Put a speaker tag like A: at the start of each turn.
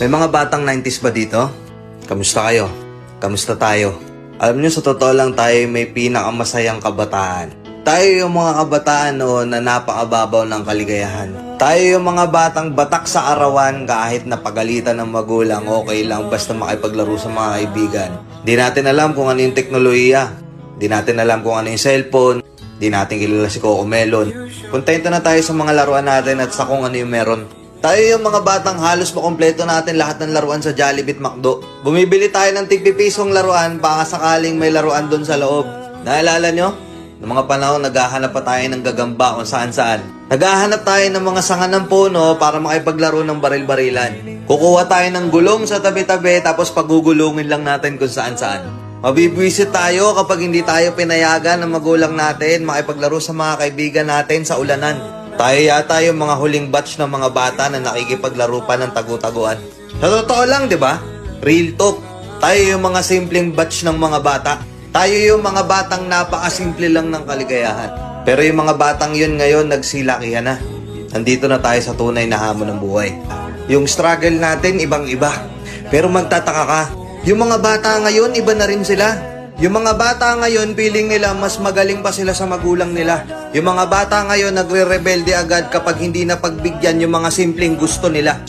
A: May mga batang 90s ba dito? Kamusta kayo? Kamusta tayo? Alam nyo, sa totoo lang tayo may pinakamasayang kabataan. Tayo yung mga kabataan noon na napakababaw ng kaligayahan. Tayo yung mga batang batak sa arawan kahit napagalitan ng magulang, okay lang basta makipaglaro sa mga kaibigan. Di natin alam kung ano yung teknolohiya. Di natin alam kung ano yung cellphone. Di natin kilala si Coco Melon. Kontento na tayo sa mga laruan natin at sa kung ano yung meron. Tayo yung mga batang halos makompleto natin lahat ng laruan sa Jollibee at McDo. Bumibili tayo ng tig-pipisong laruan baka sakaling may laruan doon sa loob. Naalala nyo? Noong mga panahon, naghahanap pa tayo ng gagamba kung saan-saan. Naghahanap tayo ng mga sanga ng puno para makipaglaro ng baril-barilan. Kukuha tayo ng gulong sa tabi-tabi tapos pagugulungin lang natin kung saan-saan. Mabibwisit tayo kapag hindi tayo pinayagan ng magulang natin makipaglaro sa mga kaibigan natin sa ulanan. Tayo yata yung mga huling batch ng mga bata na nakikipaglaro pa ng tagu-taguan. Sa totoo lang, di ba? Real talk. Tayo yung mga simpleng batch ng mga bata. Tayo yung mga batang napakasimple lang ng kaligayahan. Pero yung mga batang yun ngayon, nagsilakihan na. Nandito na tayo sa tunay na hamon ng buhay. Yung struggle natin, ibang-iba. Pero magtataka ka, yung mga bata ngayon, iba na rin sila. Yung mga bata ngayon, feeling nila mas magaling pa sila sa magulang nila. Yung mga bata ngayon, nagre-rebelde agad kapag hindi na pagbigyan yung mga simpleng gusto nila.